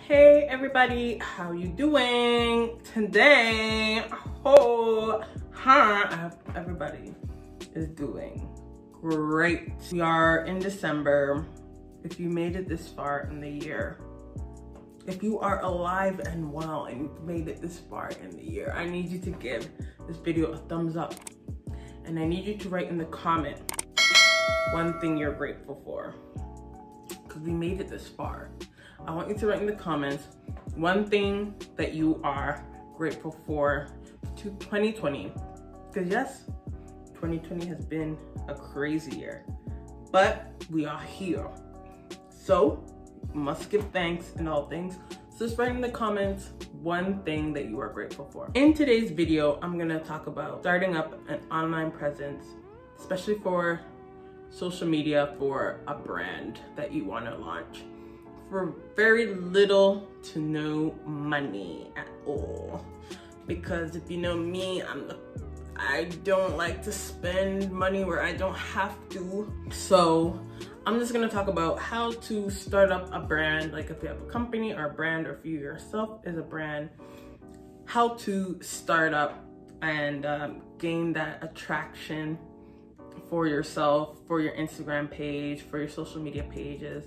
Hey everybody, how you doing today? I hope everybody is doing great. We are in December. If you made it this far in the year, if you are alive and well and you've made it this far in the year, I need you to give this video a thumbs up, and I need you to write in the comment one thing you're grateful for, because we made it this far. I want you to write in the comments one thing that you are grateful for to 2020. Because yes, 2020 has been a crazy year, but we are here. So you must give thanks in all things. So just write in the comments one thing that you are grateful for. In today's video, I'm gonna talk about starting up an online presence, especially for social media for a brand that you wanna launch, for very little to no money at all. Because if you know me, I don't like to spend money where I don't have to. So I'm just gonna talk about how to start up a brand, like if you have a company or a brand, or if you yourself is a brand, how to start up and gain that attraction for yourself, for your Instagram page, for your social media pages,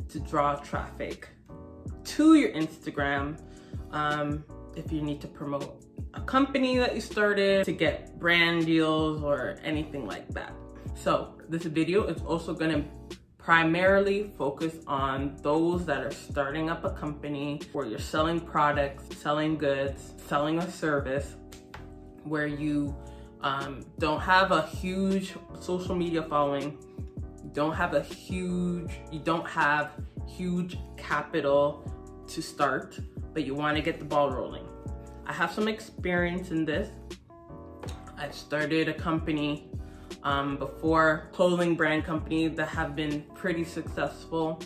to draw traffic to your Instagram. If you need to promote a company that you started, to get brand deals or anything like that. So this video is also gonna primarily focus on those that are starting up a company where you're selling products, selling goods, selling a service, where you don't have a huge social media following, you don't have huge capital to start, but you want to get the ball rolling. I have some experience in this. I started a company before, clothing brand company, that have been pretty successful.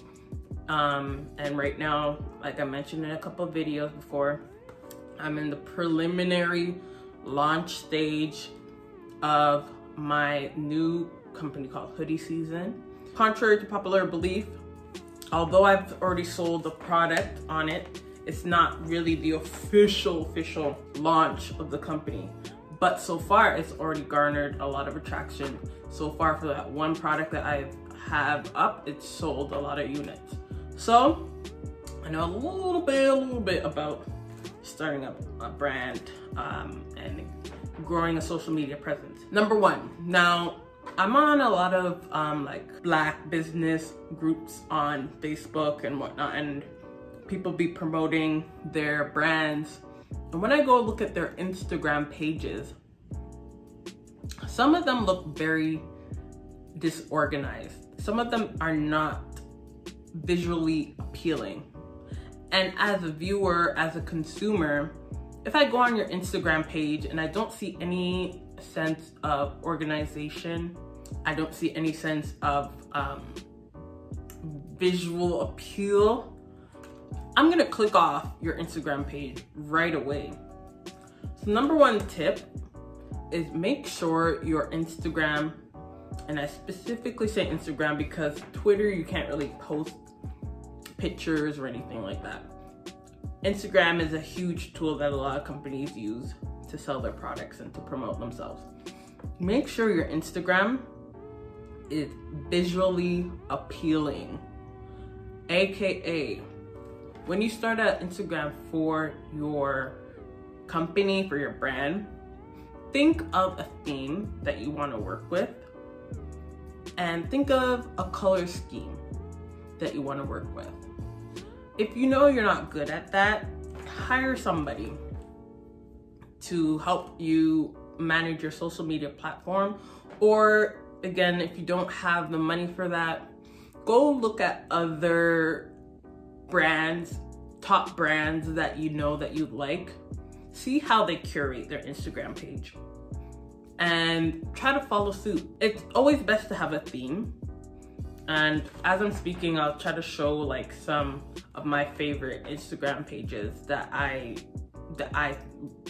And right now, like I mentioned in a couple of videos before, I'm in the preliminary launch stage of my new company called Hoodie Season. Contrary to popular belief, although I've already sold the product on it, it's not really the official launch of the company. But so far, it's already garnered a lot of attraction. So far, for that one product that I have up, it's sold a lot of units. So I know a little bit about starting up a brand and growing a social media presence. Number one, now I'm on a lot of like Black business groups on Facebook and whatnot, and people be promoting their brands. And when I go look at their Instagram pages, some of them look very disorganized. Some of them are not visually appealing. And as a viewer, as a consumer, if I go on your Instagram page and I don't see any sense of organization, I don't see any sense of visual appeal, I'm gonna click off your Instagram page right away. So number one tip is make sure your Instagram, and I specifically say Instagram because Twitter, you can't really post pictures or anything like that. Instagram is a huge tool that a lot of companies use to sell their products and to promote themselves. Make sure your Instagram is visually appealing. AKA, when you start an Instagram for your company, for your brand, think of a theme that you want to work with, and think of a color scheme that you want to work with. If you know you're not good at that, hire somebody to help you manage your social media platform. Or again, if you don't have the money for that, go look at other brands, top brands that you know that you like. See how they curate their Instagram page and try to follow suit. It's always best to have a theme. And as I'm speaking, I'll try to show like some of my favorite Instagram pages that I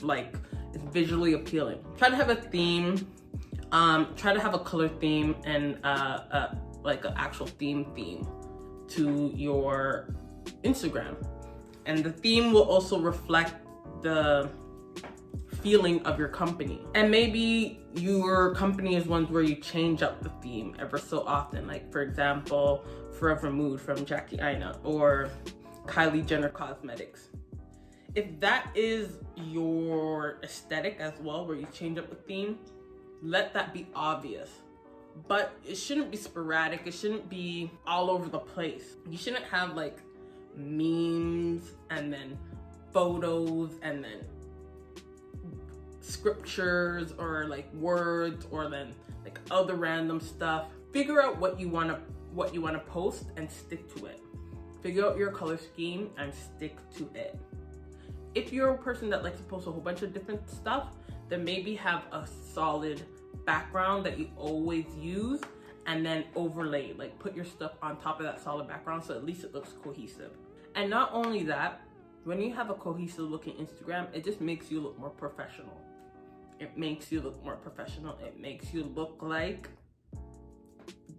like. It's visually appealing. Try to have a theme. Try to have a color theme and like an actual theme to your Instagram. And the theme will also reflect the feeling of your company. And maybe your company is one where you change up the theme ever so often. Like for example, Forever Mood from Jackie Aina or Kylie Jenner Cosmetics. If that is your aesthetic as well, where you change up the theme, let that be obvious. But it shouldn't be sporadic. It shouldn't be all over the place. You shouldn't have like memes and then photos and then scriptures or like words or then like other random stuff. Figure out what you want to post and stick to it. Figure out your color scheme and stick to it. If you're a person that likes to post a whole bunch of different stuff, then maybe have a solid background that you always use and then overlay, like put your stuff on top of that solid background so at least it looks cohesive. And not only that, when you have a cohesive looking Instagram, it just makes you look more professional. It makes you look more professional. It makes you look like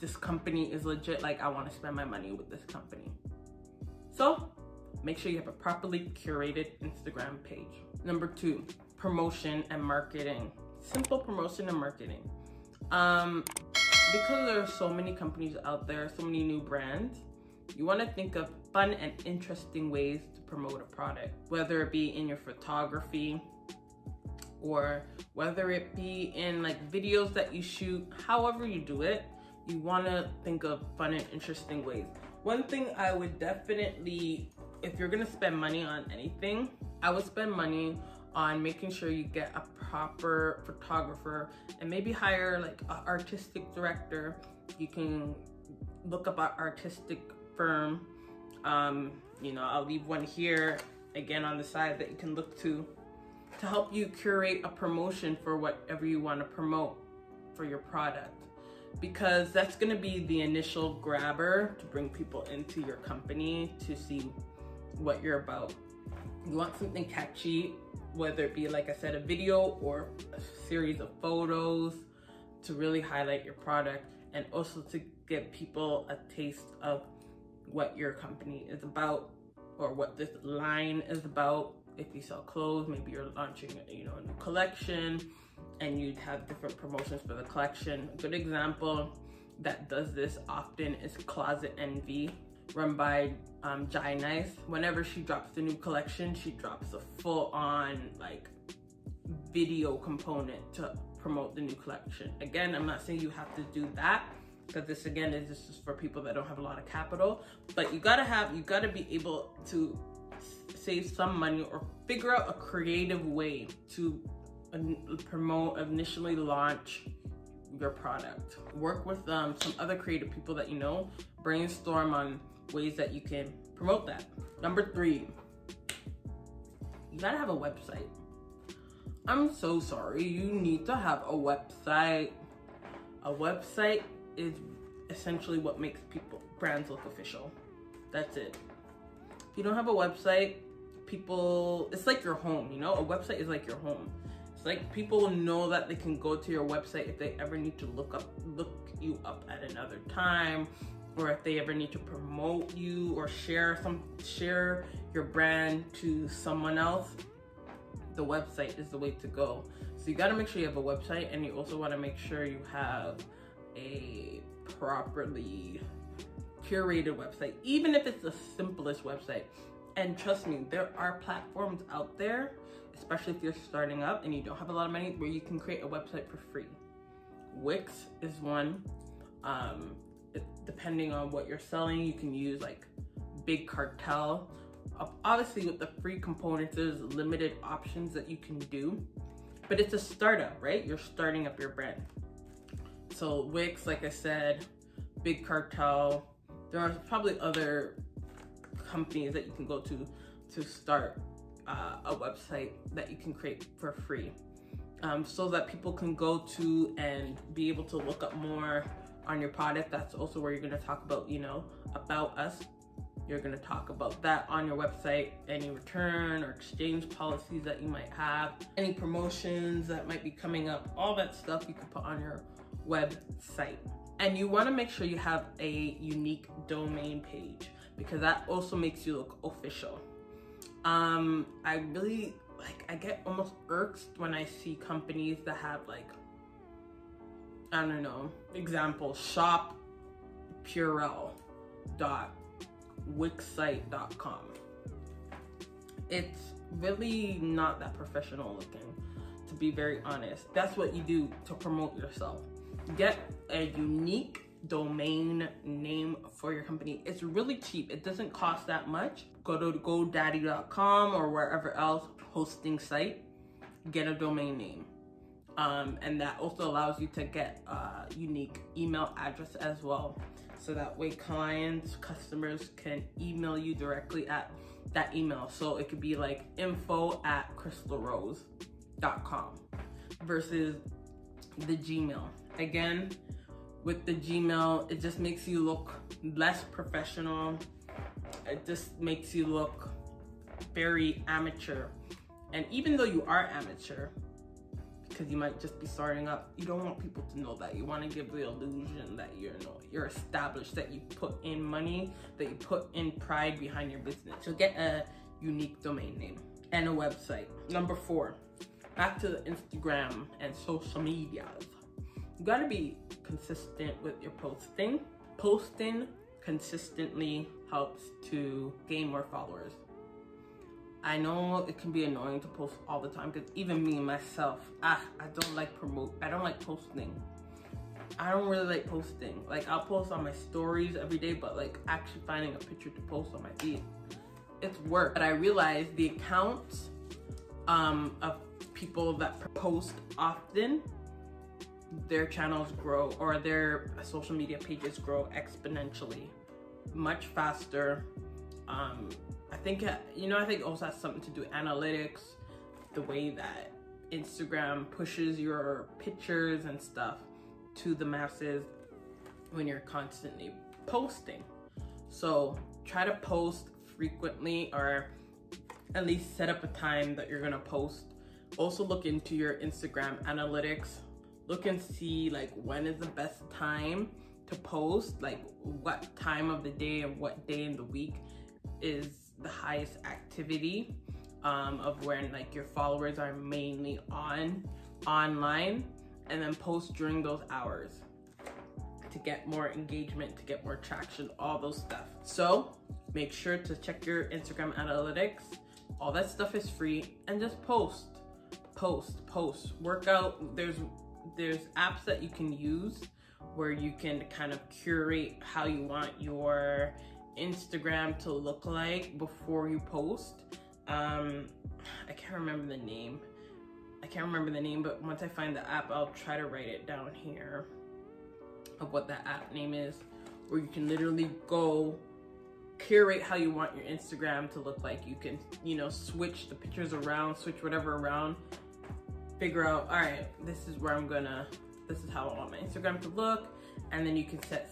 this company is legit, like I want to spend my money with this company. So make sure you have a properly curated Instagram page. Number 2, promotion and marketing. Simple promotion and marketing. Because there are so many companies out there, so many new brands, you want to think of fun and interesting ways to promote a product, whether it be in your photography or whether it be in like videos that you shoot. However you do it, you want to think of fun and interesting ways. One thing I would definitely, if you're gonna spend money on anything, I would spend money on making sure you get a proper photographer and maybe hire like an artistic director. You can look up an artistic firm. You know, I'll leave one here again on the side that you can look to help you curate a promotion for whatever you want to promote for your product, because that's going to be the initial grabber to bring people into your company to see what you're about. You want something catchy, whether it be, like I said, a video or a series of photos to really highlight your product and also to give people a taste of what your company is about or what this line is about. If you sell clothes, maybe you're launching, you know, a new collection and you'd have different promotions for the collection. A good example that does this often is Closet Envy, run by Jai Nice. Whenever she drops the new collection, she drops a full-on like video component to promote the new collection. Again, I'm not saying you have to do that, because this again is just for people that don't have a lot of capital, but you gotta be able to save some money or figure out a creative way to promote, initially launch your product. Work with some other creative people that you know, brainstorm on ways that you can promote that. Number 3, you gotta have a website. I'm so sorry, you need to have a website. A website is essentially what makes brands look official. That's it. If you don't have a website, it's like your home, you know? A website is like your home. It's like people know that they can go to your website if they ever need to look you up at another time, or if they ever need to promote you or share your brand to someone else. The website is the way to go. So you gotta make sure you have a website, and you also wanna make sure you have a properly curated website, even if it's the simplest website. And trust me, there are platforms out there, especially if you're starting up and you don't have a lot of money, where you can create a website for free. Wix is one. Depending on what you're selling, you can use like Big Cartel. Obviously with the free components, there's limited options that you can do, but it's a startup, right? You're starting up your brand. So Wix, like I said, Big Cartel, there are probably other companies that you can go to start a website that you can create for free, so that people can go to and be able to look up more on your product. That's also where you're going to talk about, you know, about us. You're going to talk about that on your website, any return or exchange policies that you might have, any promotions that might be coming up, all that stuff you can put on your website. And you want to make sure you have a unique domain page, because that also makes you look official. I really, like, I get almost irked when I see companies that have, like, I don't know, example, shoppurell.wixsite.com. It's really not that professional looking, to be very honest. That's what you do to promote yourself. Get a unique domain name for your company. It's really cheap. It doesn't cost that much. Go to GoDaddy.com or wherever else hosting site, get a domain name. And that also allows you to get a unique email address as well. So that way clients, customers can email you directly at that email. So it could be like info@crystalrose.com versus the Gmail. Again, with the Gmail, it just makes you look less professional. It just makes you look very amateur. And even though you are amateur, because you might just be starting up, you don't want people to know that. You want to give the illusion that you're established, that you put in money, that you put in pride behind your business. So get a unique domain name and a website. Number 4, back to the Instagram and social medias. You gotta be consistent with your posting. Posting consistently helps to gain more followers. I know it can be annoying to post all the time, because even me myself, I don't like posting. I don't really like posting. Like, I'll post on my stories every day, but like actually finding a picture to post on my feed, it's work. But I realized the accounts of people that post often, their channels grow, or their social media pages grow exponentially, much faster. I think it also has something to do with analytics, the way that Instagram pushes your pictures and stuff to the masses when you're constantly posting. So try to post frequently, or at least set up a time that you're gonna post. Also look into your Instagram analytics. Look and see like when is the best time to post, like what time of the day and what day in the week is the highest activity of when like your followers are mainly online, and then post during those hours to get more engagement, to get more traction, all those stuff. So make sure to check your Instagram analytics. All that stuff is free, and just post. Work out. There's apps that you can use where you can kind of curate how you want your Instagram to look like before you post. I can't remember the name, but once I find the app, I'll try to write it down here of what that app name is, where you can literally go curate how you want your Instagram to look like. You can, switch the pictures around, switch whatever around, figure out, all right, this is how I want my Instagram to look. And then you can set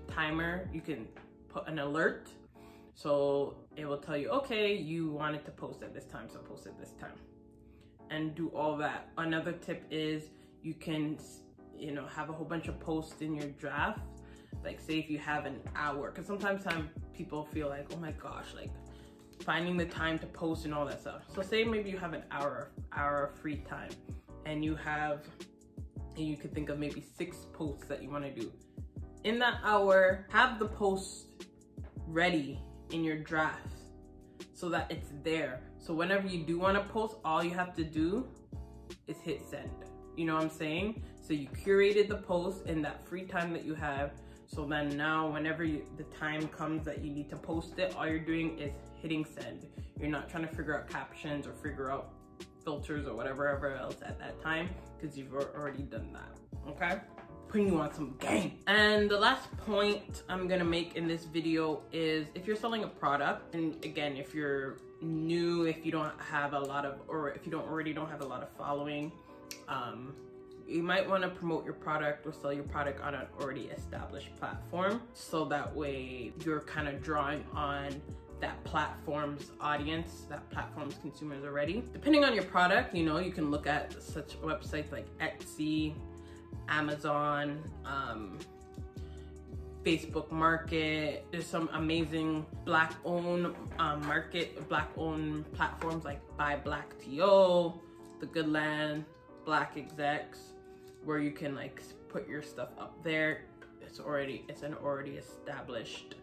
timer. You can put an alert, so it will tell you, okay, you wanted to post at this time, so post at this time, and do all that. Another tip is you can, have a whole bunch of posts in your draft. Like, say if you have an hour, because sometimes people feel like, oh my gosh, like finding the time to post and all that stuff. So say maybe you have an hour of free time, and you could think of maybe 6 posts that you want to do. In that hour, have the post ready in your drafts so that it's there. So whenever you do want to post, all you have to do is hit send. You know what I'm saying? So you curated the post in that free time that you have. So then now whenever the time comes that you need to post it, all you're doing is hitting send. You're not trying to figure out captions or figure out filters or whatever else at that time, because you've already done that. Okay, putting you on some game. And the last point I'm gonna make in this video is, if you're selling a product, and again, if you're new, if you don't have a lot of, or if you don't have a lot of following, you might want to promote your product or sell your product on an already established platform, so that way you're kind of drawing on that platform's audience, that platform's consumers already. Depending on your product, you can look at such websites like Etsy, Amazon, Facebook Market. There's some amazing Black-owned Black-owned platforms like Buy Black TO, The Good Land, Black Execs, where you can like put your stuff up there. It's an already established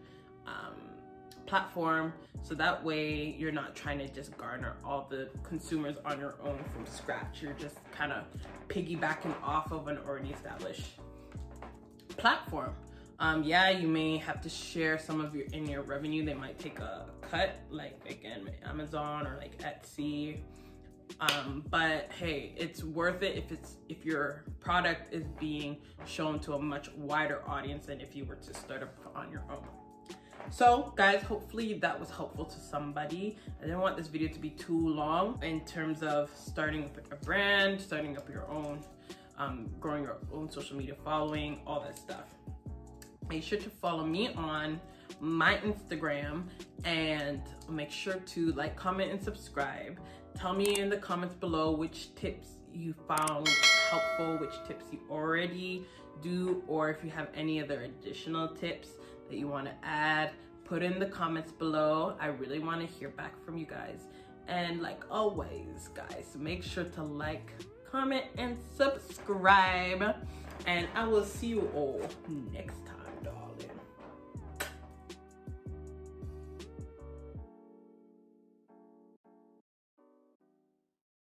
platform, so that way you're not trying to just garner all the consumers on your own from scratch. You're just kind of piggybacking off of an already established platform. Yeah, you may have to share some of your revenue. They might take a cut, like again, Amazon or like Etsy. But hey, it's worth it if your product is being shown to a much wider audience than if you were to start up on your own. So guys, hopefully that was helpful to somebody. I didn't want this video to be too long in terms of starting up a brand, starting up your own, growing your own social media following, all that stuff. Make sure to follow me on my Instagram and make sure to like, comment, and subscribe. Tell me in the comments below which tips you found helpful, which tips you already do, or if you have any other additional tips that you want to add. Put in the comments below. I really want to hear back from you guys. And like always, guys, make sure to like, comment, and subscribe. And I will see you all next time.